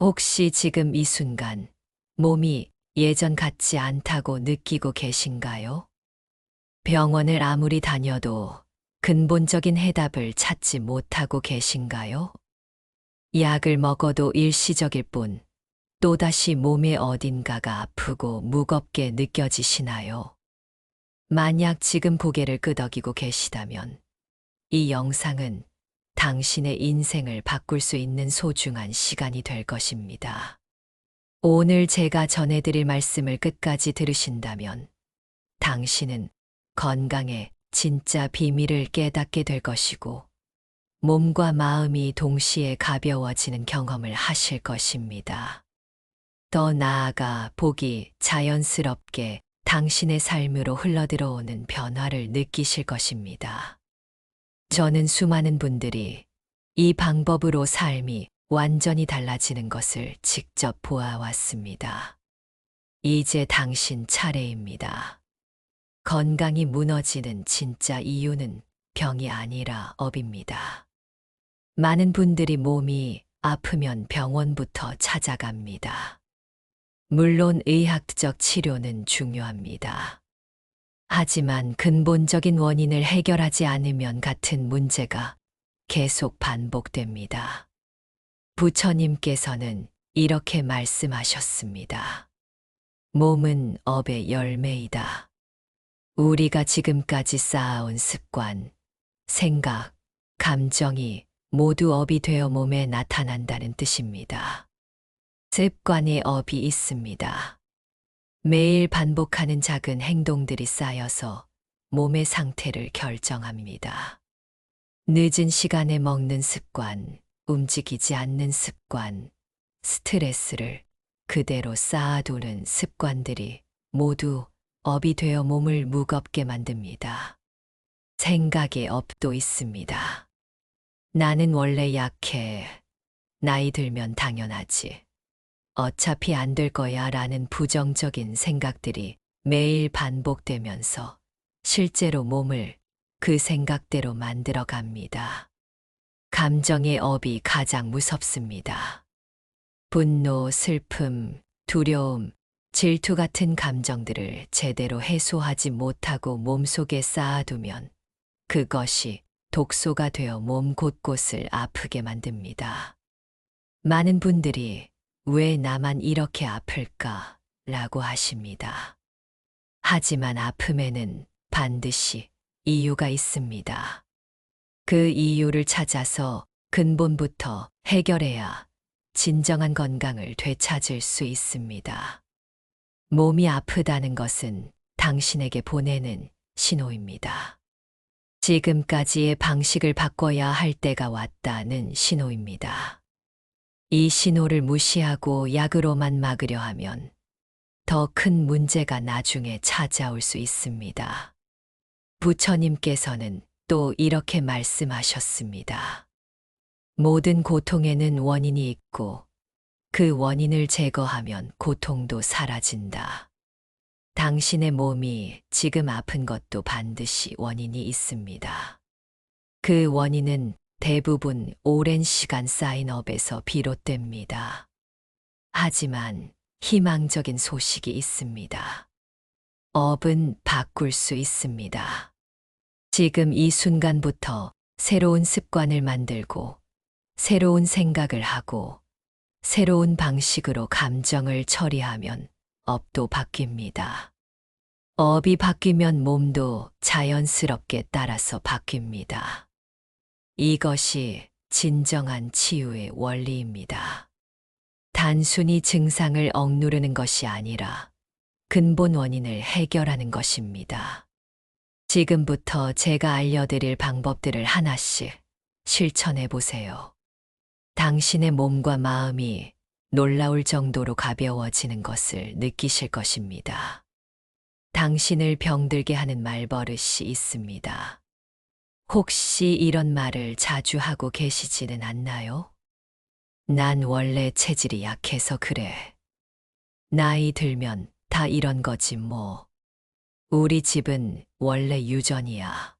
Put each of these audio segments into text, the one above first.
혹시 지금 이 순간 몸이 예전 같지 않다고 느끼고 계신가요? 병원을 아무리 다녀도 근본적인 해답을 찾지 못하고 계신가요? 약을 먹어도 일시적일 뿐 또다시 몸의 어딘가가 아프고 무겁게 느껴지시나요? 만약 지금 고개를 끄덕이고 계시다면 이 영상은 당신의 인생을 바꿀 수 있는 소중한 시간이 될 것입니다. 오늘 제가 전해드릴 말씀을 끝까지 들으신다면 당신은 건강의 진짜 비밀을 깨닫게 될 것이고 몸과 마음이 동시에 가벼워지는 경험을 하실 것입니다. 더 나아가 복이 자연스럽게 당신의 삶으로 흘러들어오는 변화를 느끼실 것입니다. 저는 수많은 분들이 이 방법으로 삶이 완전히 달라지는 것을 직접 보아왔습니다. 이제 당신 차례입니다. 건강이 무너지는 진짜 이유는 병이 아니라 업입니다. 많은 분들이 몸이 아프면 병원부터 찾아갑니다. 물론 의학적 치료는 중요합니다. 하지만 근본적인 원인을 해결하지 않으면 같은 문제가 계속 반복됩니다. 부처님께서는 이렇게 말씀하셨습니다. 몸은 업의 열매이다. 우리가 지금까지 쌓아온 습관, 생각, 감정이 모두 업이 되어 몸에 나타난다는 뜻입니다. 습관의 업이 있습니다. 매일 반복하는 작은 행동들이 쌓여서 몸의 상태를 결정합니다. 늦은 시간에 먹는 습관, 움직이지 않는 습관, 스트레스를 그대로 쌓아두는 습관들이 모두 업이 되어 몸을 무겁게 만듭니다. 생각의 업도 있습니다. 나는 원래 약해. 나이 들면 당연하지. 어차피 안 될 거야 라는 부정적인 생각들이 매일 반복되면서 실제로 몸을 그 생각대로 만들어 갑니다. 감정의 업이 가장 무섭습니다. 분노, 슬픔, 두려움, 질투 같은 감정들을 제대로 해소하지 못하고 몸속에 쌓아두면 그것이 독소가 되어 몸 곳곳을 아프게 만듭니다. 많은 분들이 왜 나만 이렇게 아플까? 라고 하십니다. 하지만 아픔에는 반드시 이유가 있습니다. 그 이유를 찾아서 근본부터 해결해야 진정한 건강을 되찾을 수 있습니다. 몸이 아프다는 것은 당신에게 보내는 신호입니다. 지금까지의 방식을 바꿔야 할 때가 왔다는 신호입니다. 이 신호를 무시하고 약으로만 막으려 하면 더 큰 문제가 나중에 찾아올 수 있습니다. 부처님께서는 또 이렇게 말씀하셨습니다. 모든 고통에는 원인이 있고 그 원인을 제거하면 고통도 사라진다. 당신의 몸이 지금 아픈 것도 반드시 원인이 있습니다. 그 원인은 대부분 오랜 시간 쌓인 업에서 비롯됩니다. 하지만 희망적인 소식이 있습니다. 업은 바꿀 수 있습니다. 지금 이 순간부터 새로운 습관을 만들고 새로운 생각을 하고 새로운 방식으로 감정을 처리하면 업도 바뀝니다. 업이 바뀌면 몸도 자연스럽게 따라서 바뀝니다. 이것이 진정한 치유의 원리입니다. 단순히 증상을 억누르는 것이 아니라 근본 원인을 해결하는 것입니다. 지금부터 제가 알려드릴 방법들을 하나씩 실천해 보세요. 당신의 몸과 마음이 놀라울 정도로 가벼워지는 것을 느끼실 것입니다. 당신을 병들게 하는 말버릇이 있습니다. 혹시 이런 말을 자주 하고 계시지는 않나요? 난 원래 체질이 약해서 그래. 나이 들면 다 이런 거지 뭐. 우리 집은 원래 유전이야.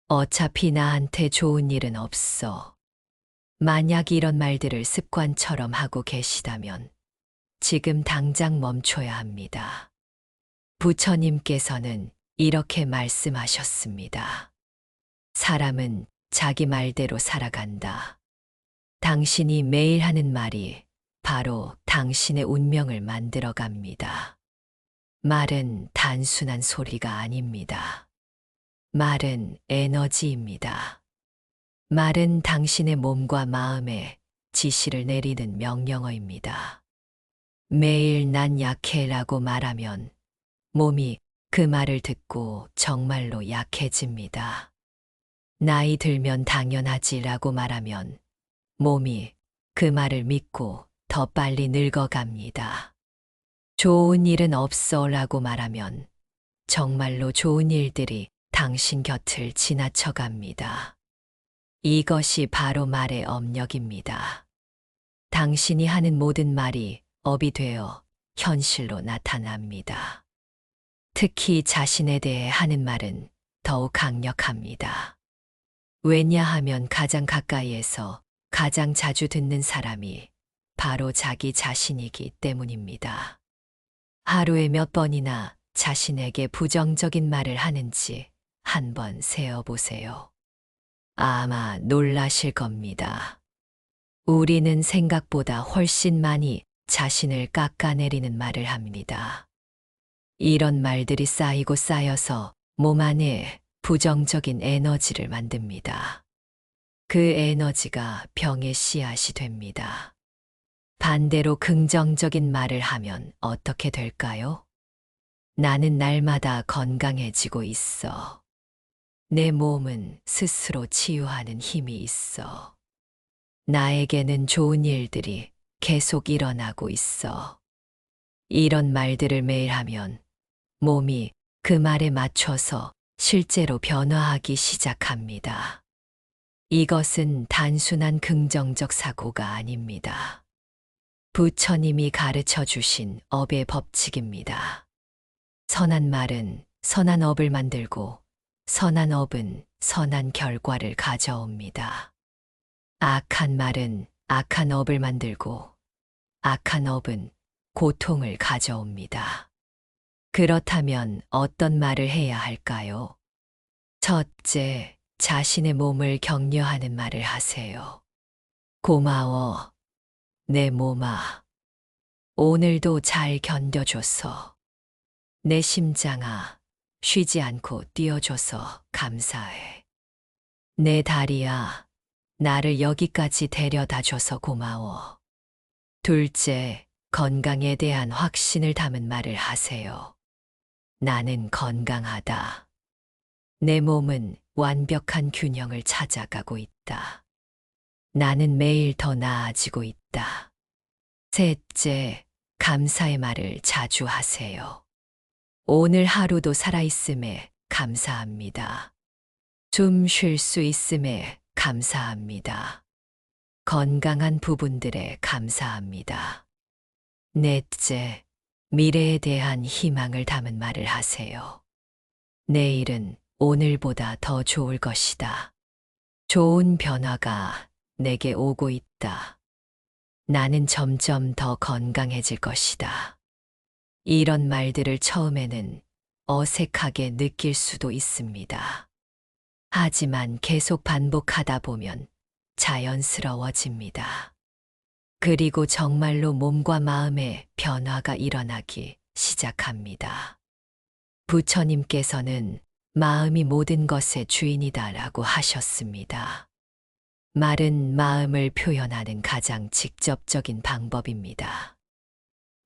어차피 나한테 좋은 일은 없어. 만약 이런 말들을 습관처럼 하고 계시다면 지금 당장 멈춰야 합니다. 부처님께서는 이렇게 말씀하셨습니다. 사람은 자기 말대로 살아간다. 당신이 매일 하는 말이 바로 당신의 운명을 만들어 갑니다. 말은 단순한 소리가 아닙니다. 말은 에너지입니다. 말은 당신의 몸과 마음에 지시를 내리는 명령어입니다. 매일 난 약해라고 말하면 몸이 그 말을 듣고 정말로 약해집니다. 나이 들면 당연하지라고 말하면 몸이 그 말을 믿고 더 빨리 늙어갑니다. 좋은 일은 없어라고 말하면 정말로 좋은 일들이 당신 곁을 지나쳐갑니다. 이것이 바로 말의 업력입니다. 당신이 하는 모든 말이 업이 되어 현실로 나타납니다. 특히 자신에 대해 하는 말은 더욱 강력합니다. 왜냐하면 가장 가까이에서 가장 자주 듣는 사람이 바로 자기 자신이기 때문입니다. 하루에 몇 번이나 자신에게 부정적인 말을 하는지 한번 세어보세요. 아마 놀라실 겁니다. 우리는 생각보다 훨씬 많이 자신을 깎아내리는 말을 합니다. 이런 말들이 쌓이고 쌓여서 몸 안에 부정적인 에너지를 만듭니다. 그 에너지가 병의 씨앗이 됩니다. 반대로 긍정적인 말을 하면 어떻게 될까요? 나는 날마다 건강해지고 있어. 내 몸은 스스로 치유하는 힘이 있어. 나에게는 좋은 일들이 계속 일어나고 있어. 이런 말들을 매일 하면 몸이 그 말에 맞춰서 실제로 변화하기 시작합니다. 이것은 단순한 긍정적 사고가 아닙니다. 부처님이 가르쳐 주신 업의 법칙입니다. 선한 말은 선한 업을 만들고 선한 업은 선한 결과를 가져옵니다. 악한 말은 악한 업을 만들고 악한 업은 고통을 가져옵니다. 그렇다면 어떤 말을 해야 할까요? 첫째, 자신의 몸을 격려하는 말을 하세요. 고마워, 내 몸아. 오늘도 잘 견뎌줘서. 내 심장아, 쉬지 않고 뛰어줘서 감사해. 내 다리야, 나를 여기까지 데려다 줘서 고마워. 둘째, 건강에 대한 확신을 담은 말을 하세요. 나는 건강하다. 내 몸은 완벽한 균형을 찾아가고 있다. 나는 매일 더 나아지고 있다. 셋째, 감사의 말을 자주 하세요. 오늘 하루도 살아있음에 감사합니다. 숨 쉴 수 있음에 감사합니다. 건강한 부분들에 감사합니다. 넷째, 미래에 대한 희망을 담은 말을 하세요. 내일은 오늘보다 더 좋을 것이다. 좋은 변화가 내게 오고 있다. 나는 점점 더 건강해질 것이다. 이런 말들을 처음에는 어색하게 느낄 수도 있습니다. 하지만 계속 반복하다 보면 자연스러워집니다. 그리고 정말로 몸과 마음의 변화가 일어나기 시작합니다. 부처님께서는 마음이 모든 것의 주인이다라고 하셨습니다. 말은 마음을 표현하는 가장 직접적인 방법입니다.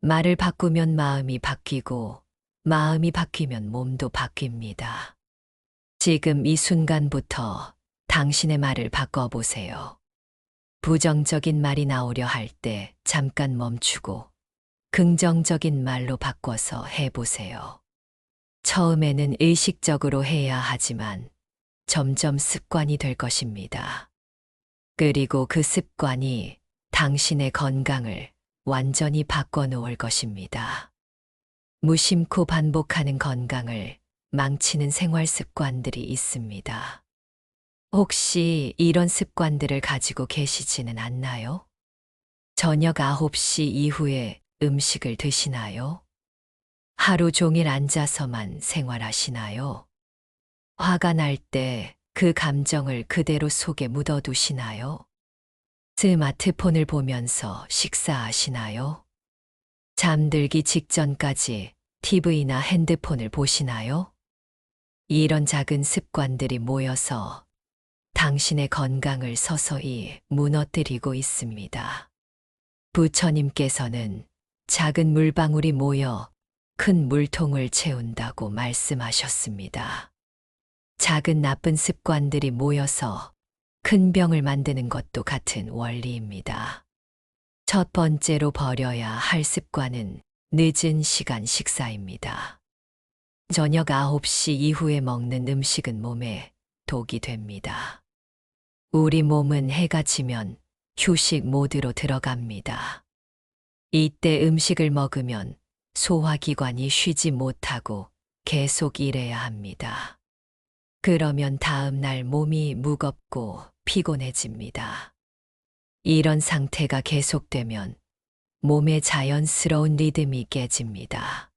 말을 바꾸면 마음이 바뀌고 마음이 바뀌면 몸도 바뀝니다. 지금 이 순간부터 당신의 말을 바꿔보세요. 부정적인 말이 나오려 할 때 잠깐 멈추고 긍정적인 말로 바꿔서 해보세요. 처음에는 의식적으로 해야 하지만 점점 습관이 될 것입니다. 그리고 그 습관이 당신의 건강을 완전히 바꿔놓을 것입니다. 무심코 반복하는 건강을 망치는 생활 습관들이 있습니다. 혹시 이런 습관들을 가지고 계시지는 않나요? 저녁 9시 이후에 음식을 드시나요? 하루 종일 앉아서만 생활하시나요? 화가 날 때 그 감정을 그대로 속에 묻어두시나요? 스마트폰을 보면서 식사하시나요? 잠들기 직전까지 TV나 핸드폰을 보시나요? 이런 작은 습관들이 모여서 당신의 건강을 서서히 무너뜨리고 있습니다. 부처님께서는 작은 물방울이 모여 큰 물통을 채운다고 말씀하셨습니다. 작은 나쁜 습관들이 모여서 큰 병을 만드는 것도 같은 원리입니다. 첫 번째로 버려야 할 습관은 늦은 시간 식사입니다. 저녁 9시 이후에 먹는 음식은 몸에 독이 됩니다. 우리 몸은 해가 지면 휴식 모드로 들어갑니다. 이때 음식을 먹으면 소화기관이 쉬지 못하고 계속 일해야 합니다. 그러면 다음 날 몸이 무겁고 피곤해집니다. 이런 상태가 계속되면 몸의 자연스러운 리듬이 깨집니다.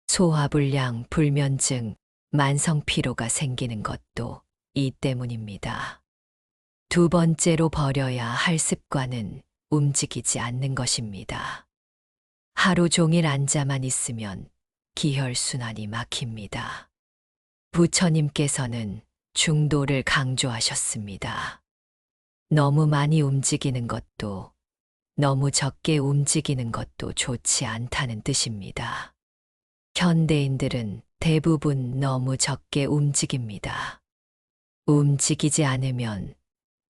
소화불량, 불면증, 만성피로가 생기는 것도 이 때문입니다. 두 번째로 버려야 할 습관은 움직이지 않는 것입니다. 하루 종일 앉아만 있으면 기혈순환이 막힙니다. 부처님께서는 중도를 강조하셨습니다. 너무 많이 움직이는 것도 너무 적게 움직이는 것도 좋지 않다는 뜻입니다. 현대인들은 대부분 너무 적게 움직입니다. 움직이지 않으면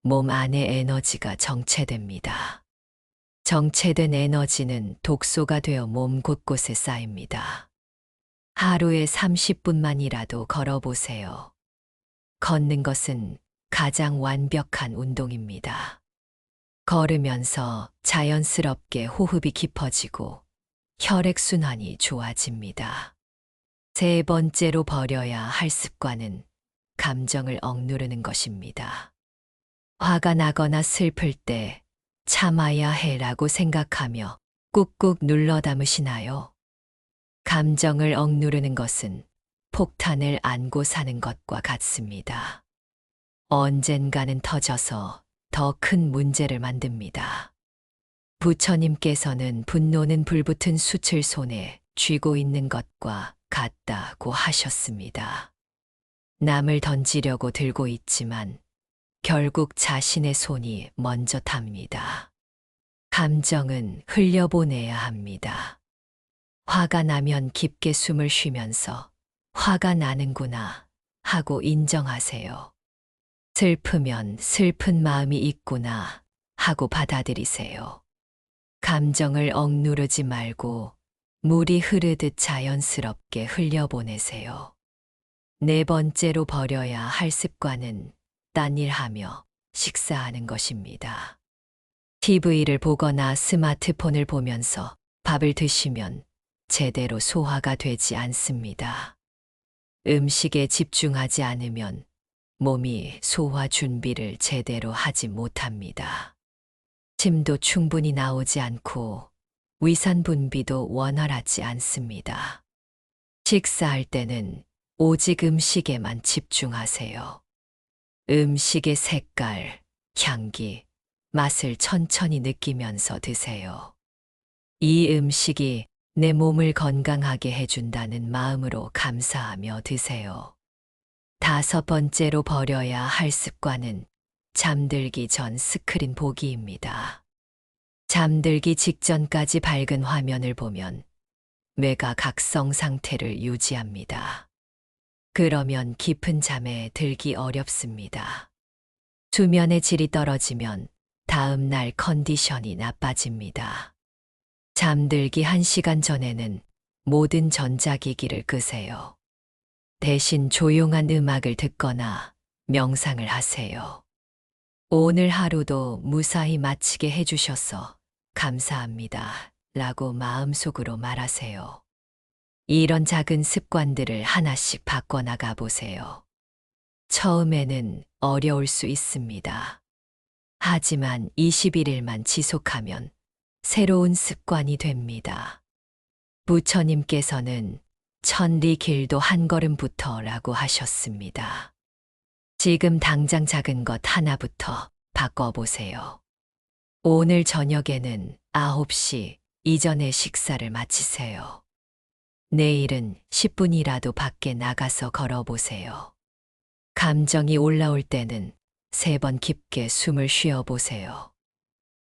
몸 안에 에너지가 정체됩니다. 정체된 에너지는 독소가 되어 몸 곳곳에 쌓입니다. 하루에 30분만이라도 걸어보세요. 걷는 것은 가장 완벽한 운동입니다. 걸으면서 자연스럽게 호흡이 깊어지고 혈액순환이 좋아집니다. 세 번째로 버려야 할 습관은 감정을 억누르는 것입니다. 화가 나거나 슬플 때 참아야 해라고 생각하며 꾹꾹 눌러 담으시나요? 감정을 억누르는 것은 폭탄을 안고 사는 것과 같습니다. 언젠가는 터져서 더 큰 문제를 만듭니다. 부처님께서는 분노는 불붙은 숯을 손에 쥐고 있는 것과 같다고 하셨습니다. 남을 던지려고 들고 있지만 결국 자신의 손이 먼저 탑니다. 감정은 흘려보내야 합니다. 화가 나면 깊게 숨을 쉬면서 화가 나는구나 하고 인정하세요. 슬프면 슬픈 마음이 있구나 하고 받아들이세요. 감정을 억누르지 말고 물이 흐르듯 자연스럽게 흘려보내세요. 네 번째로 버려야 할 습관은 딴일하며 식사하는 것입니다. TV를 보거나 스마트폰을 보면서 밥을 드시면 제대로 소화가 되지 않습니다. 음식에 집중하지 않으면 몸이 소화 준비를 제대로 하지 못합니다. 침도 충분히 나오지 않고 위산 분비도 원활하지 않습니다. 식사할 때는 오직 음식에만 집중하세요. 음식의 색깔, 향기, 맛을 천천히 느끼면서 드세요. 이 음식이 내 몸을 건강하게 해준다는 마음으로 감사하며 드세요. 다섯 번째로 버려야 할 습관은 잠들기 전 스크린 보기입니다. 잠들기 직전까지 밝은 화면을 보면 뇌가 각성 상태를 유지합니다. 그러면 깊은 잠에 들기 어렵습니다. 수면의 질이 떨어지면 다음 날 컨디션이 나빠집니다. 잠들기 1시간 전에는 모든 전자기기를 끄세요. 대신 조용한 음악을 듣거나 명상을 하세요. 오늘 하루도 무사히 마치게 해주셔서 감사합니다. 라고 마음속으로 말하세요. 이런 작은 습관들을 하나씩 바꿔나가 보세요. 처음에는 어려울 수 있습니다. 하지만 21일만 지속하면 새로운 습관이 됩니다. 부처님께서는 천리 길도 한 걸음부터라고 하셨습니다. 지금 당장 작은 것 하나부터 바꿔보세요. 오늘 저녁에는 9시 이전에 식사를 마치세요. 내일은 10분이라도 밖에 나가서 걸어보세요. 감정이 올라올 때는 3번 깊게 숨을 쉬어보세요.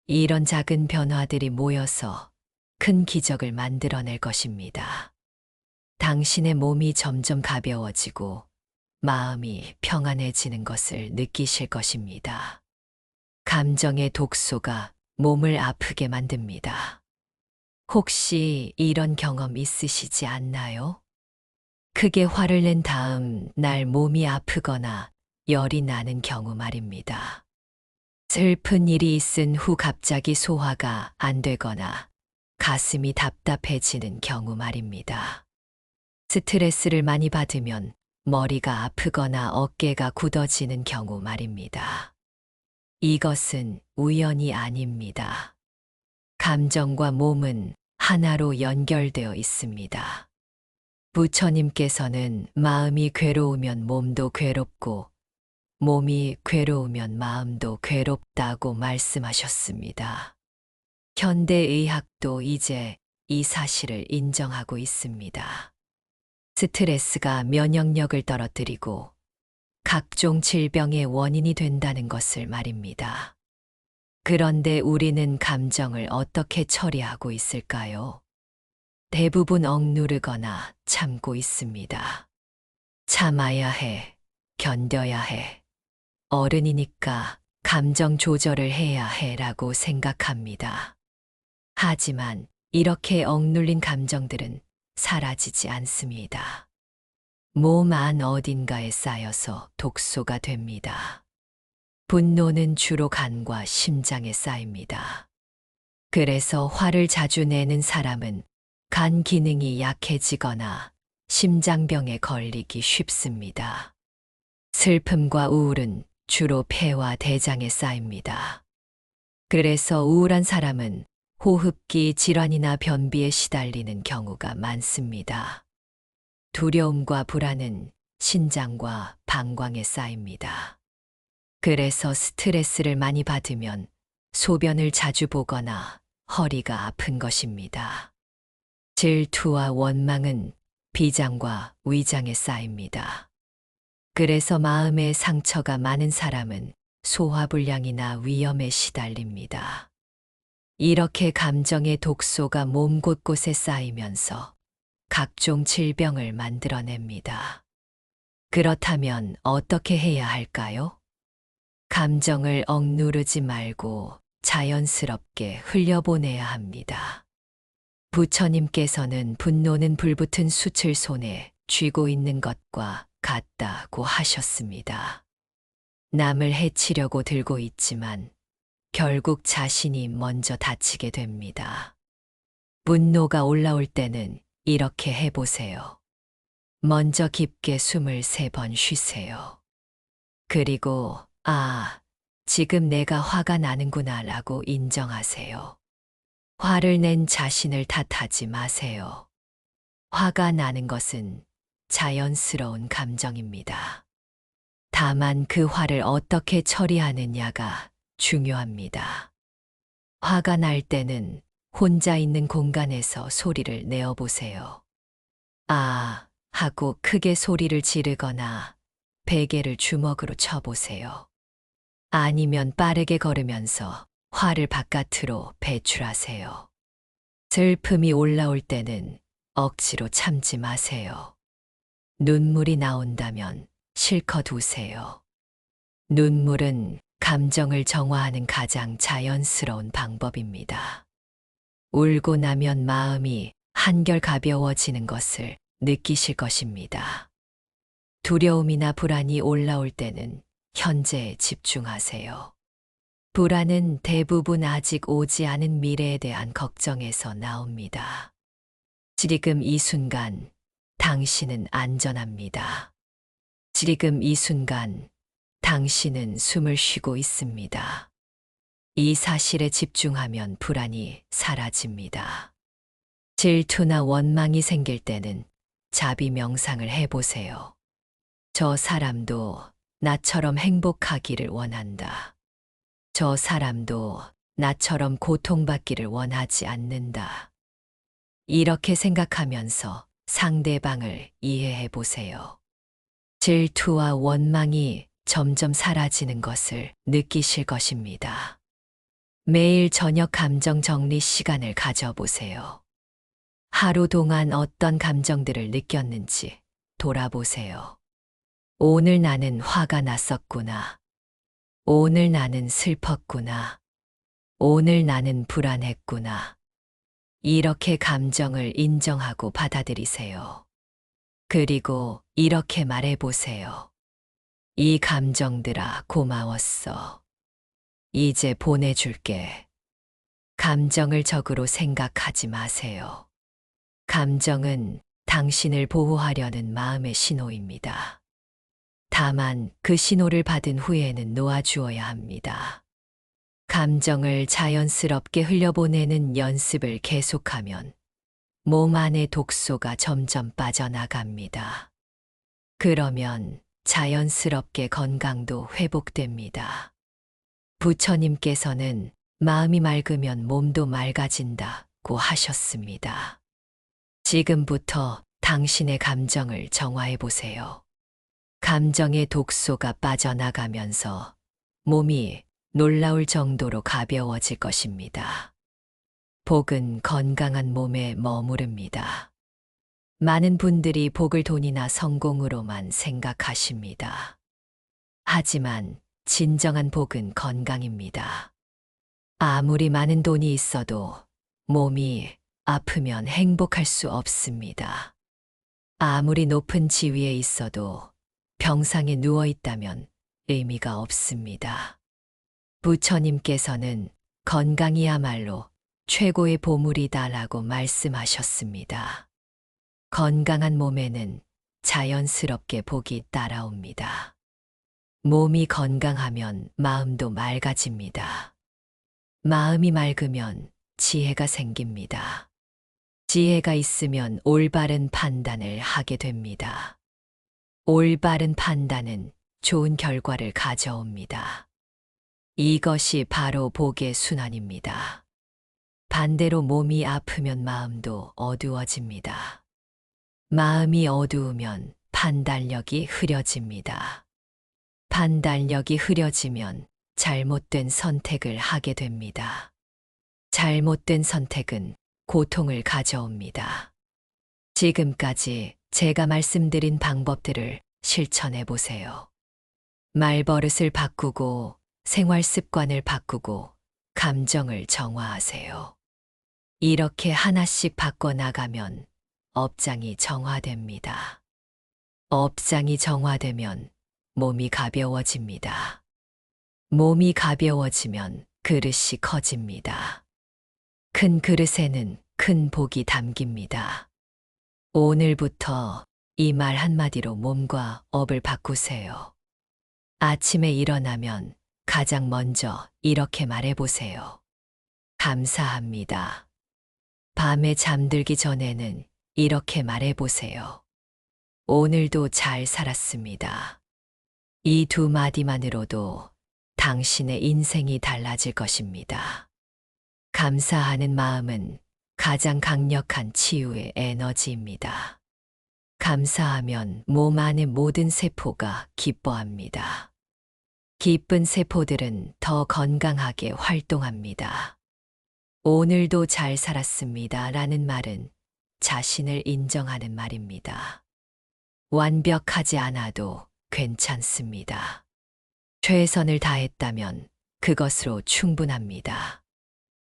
이런 작은 변화들이 모여서 큰 기적을 만들어낼 것입니다. 당신의 몸이 점점 가벼워지고 마음이 평안해지는 것을 느끼실 것입니다. 감정의 독소가 몸을 아프게 만듭니다. 혹시 이런 경험 있으시지 않나요? 크게 화를 낸 다음 날 몸이 아프거나 열이 나는 경우 말입니다. 슬픈 일이 있은 후 갑자기 소화가 안 되거나 가슴이 답답해지는 경우 말입니다. 스트레스를 많이 받으면 머리가 아프거나 어깨가 굳어지는 경우 말입니다. 이것은 우연이 아닙니다. 감정과 몸은 하나로 연결되어 있습니다. 부처님께서는 마음이 괴로우면 몸도 괴롭고 몸이 괴로우면 마음도 괴롭다고 말씀하셨습니다. 현대의학도 이제 이 사실을 인정하고 있습니다. 스트레스가 면역력을 떨어뜨리고 각종 질병의 원인이 된다는 것을 말입니다. 그런데 우리는 감정을 어떻게 처리하고 있을까요? 대부분 억누르거나 참고 있습니다. 참아야 해, 견뎌야 해. 어른이니까 감정 조절을 해야 해라고 생각합니다. 하지만 이렇게 억눌린 감정들은 사라지지 않습니다. 몸 안 어딘가에 쌓여서 독소가 됩니다. 분노는 주로 간과 심장에 쌓입니다. 그래서 화를 자주 내는 사람은 간 기능이 약해지거나 심장병에 걸리기 쉽습니다. 슬픔과 우울은 주로 폐와 대장에 쌓입니다. 그래서 우울한 사람은 호흡기 질환이나 변비에 시달리는 경우가 많습니다. 두려움과 불안은 신장과 방광에 쌓입니다. 그래서 스트레스를 많이 받으면 소변을 자주 보거나 허리가 아픈 것입니다. 질투와 원망은 비장과 위장에 쌓입니다. 그래서 마음에 상처가 많은 사람은 소화불량이나 위염에 시달립니다. 이렇게 감정의 독소가 몸 곳곳에 쌓이면서 각종 질병을 만들어냅니다. 그렇다면 어떻게 해야 할까요? 감정을 억누르지 말고 자연스럽게 흘려보내야 합니다. 부처님께서는 분노는 불붙은 숯을 손에 쥐고 있는 것과 같다고 하셨습니다. 남을 해치려고 들고 있지만 결국 자신이 먼저 다치게 됩니다. 분노가 올라올 때는 이렇게 해보세요. 먼저 깊게 숨을 3번 쉬세요. 그리고 지금 내가 화가 나는구나 라고 인정하세요. 화를 낸 자신을 탓하지 마세요. 화가 나는 것은 자연스러운 감정입니다. 다만 그 화를 어떻게 처리하느냐가 중요합니다. 화가 날 때는 혼자 있는 공간에서 소리를 내어보세요. 하고 크게 소리를 지르거나 베개를 주먹으로 쳐보세요. 아니면 빠르게 걸으면서 화를 바깥으로 배출하세요. 슬픔이 올라올 때는 억지로 참지 마세요. 눈물이 나온다면 실컷 우세요. 눈물은 감정을 정화하는 가장 자연스러운 방법입니다. 울고 나면 마음이 한결 가벼워지는 것을 느끼실 것입니다. 두려움이나 불안이 올라올 때는 현재에 집중하세요. 불안은 대부분 아직 오지 않은 미래에 대한 걱정에서 나옵니다. 지금 이 순간 당신은 안전합니다. 지금 이 순간 당신은 숨을 쉬고 있습니다. 이 사실에 집중하면 불안이 사라집니다. 질투나 원망이 생길 때는 자비 명상을 해보세요. 저 사람도 나처럼 행복하기를 원한다. 저 사람도 나처럼 고통받기를 원하지 않는다. 이렇게 생각하면서 상대방을 이해해 보세요. 질투와 원망이 점점 사라지는 것을 느끼실 것입니다. 매일 저녁 감정 정리 시간을 가져보세요. 하루 동안 어떤 감정들을 느꼈는지 돌아보세요. 오늘 나는 화가 났었구나. 오늘 나는 슬펐구나. 오늘 나는 불안했구나. 이렇게 감정을 인정하고 받아들이세요. 그리고 이렇게 말해보세요. 이 감정들아, 고마웠어. 이제 보내줄게. 감정을 적으로 생각하지 마세요. 감정은 당신을 보호하려는 마음의 신호입니다. 다만 그 신호를 받은 후에는 놓아주어야 합니다. 감정을 자연스럽게 흘려보내는 연습을 계속하면 몸 안의 독소가 점점 빠져나갑니다. 그러면 자연스럽게 건강도 회복됩니다. 부처님께서는 마음이 맑으면 몸도 맑아진다고 하셨습니다. 지금부터 당신의 감정을 정화해 보세요. 감정의 독소가 빠져나가면서 몸이 놀라울 정도로 가벼워질 것입니다. 복은 건강한 몸에 머무릅니다. 많은 분들이 복을 돈이나 성공으로만 생각하십니다. 하지만 진정한 복은 건강입니다. 아무리 많은 돈이 있어도 몸이 아프면 행복할 수 없습니다. 아무리 높은 지위에 있어도 병상에 누워 있다면 의미가 없습니다. 부처님께서는 건강이야말로 최고의 보물이다라고 말씀하셨습니다. 건강한 몸에는 자연스럽게 복이 따라옵니다. 몸이 건강하면 마음도 맑아집니다. 마음이 맑으면 지혜가 생깁니다. 지혜가 있으면 올바른 판단을 하게 됩니다. 올바른 판단은 좋은 결과를 가져옵니다. 이것이 바로 복의 순환입니다. 반대로 몸이 아프면 마음도 어두워집니다. 마음이 어두우면 판단력이 흐려집니다. 판단력이 흐려지면 잘못된 선택을 하게 됩니다. 잘못된 선택은 고통을 가져옵니다. 지금까지 제가 말씀드린 방법들을 실천해 보세요. 말버릇을 바꾸고 생활 습관을 바꾸고 감정을 정화하세요. 이렇게 하나씩 바꿔나가면 업장이 정화됩니다. 업장이 정화되면 몸이 가벼워집니다. 몸이 가벼워지면 그릇이 커집니다. 큰 그릇에는 큰 복이 담깁니다. 오늘부터 이 말 한마디로 몸과 업을 바꾸세요. 아침에 일어나면 가장 먼저 이렇게 말해보세요. 감사합니다. 밤에 잠들기 전에는 이렇게 말해보세요. 오늘도 잘 살았습니다. 이 두 마디만으로도 당신의 인생이 달라질 것입니다. 감사하는 마음은 가장 강력한 치유의 에너지입니다. 감사하면 몸 안의 모든 세포가 기뻐합니다. 기쁜 세포들은 더 건강하게 활동합니다. 오늘도 잘 살았습니다 라는 말은 자신을 인정하는 말입니다. 완벽하지 않아도 괜찮습니다. 최선을 다했다면 그것으로 충분합니다.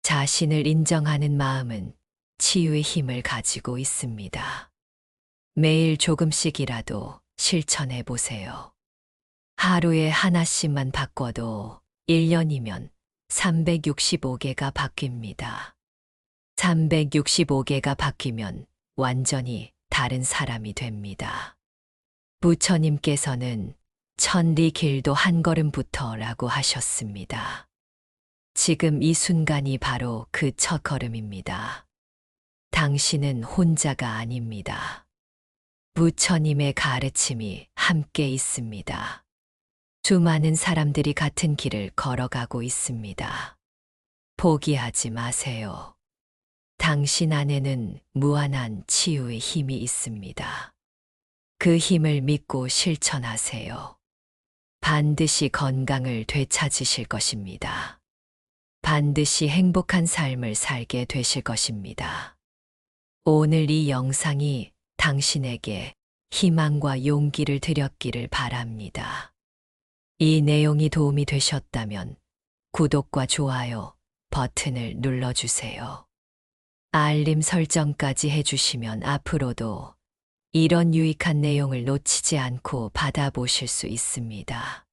자신을 인정하는 마음은 치유의 힘을 가지고 있습니다. 매일 조금씩이라도 실천해 보세요. 하루에 하나씩만 바꿔도 1년이면 365개가 바뀝니다. 365개가 바뀌면 완전히 다른 사람이 됩니다. 부처님께서는 천리 길도 한 걸음부터라고 하셨습니다. 지금 이 순간이 바로 그 첫 걸음입니다. 당신은 혼자가 아닙니다. 부처님의 가르침이 함께 있습니다. 수많은 사람들이 같은 길을 걸어가고 있습니다. 포기하지 마세요. 당신 안에는 무한한 치유의 힘이 있습니다. 그 힘을 믿고 실천하세요. 반드시 건강을 되찾으실 것입니다. 반드시 행복한 삶을 살게 되실 것입니다. 오늘 이 영상이 당신에게 희망과 용기를 드렸기를 바랍니다. 이 내용이 도움이 되셨다면 구독과 좋아요 버튼을 눌러주세요. 알림 설정까지 해주시면 앞으로도 이런 유익한 내용을 놓치지 않고 받아보실 수 있습니다.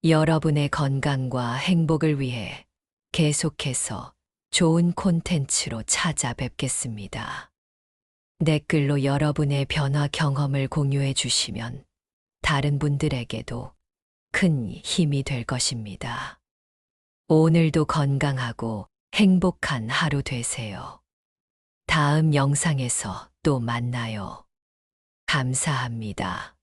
여러분의 건강과 행복을 위해 계속해서 좋은 콘텐츠로 찾아뵙겠습니다. 댓글로 여러분의 변화 경험을 공유해 주시면 다른 분들에게도 큰 힘이 될 것입니다. 오늘도 건강하고 행복한 하루 되세요. 다음 영상에서 또 만나요. 감사합니다.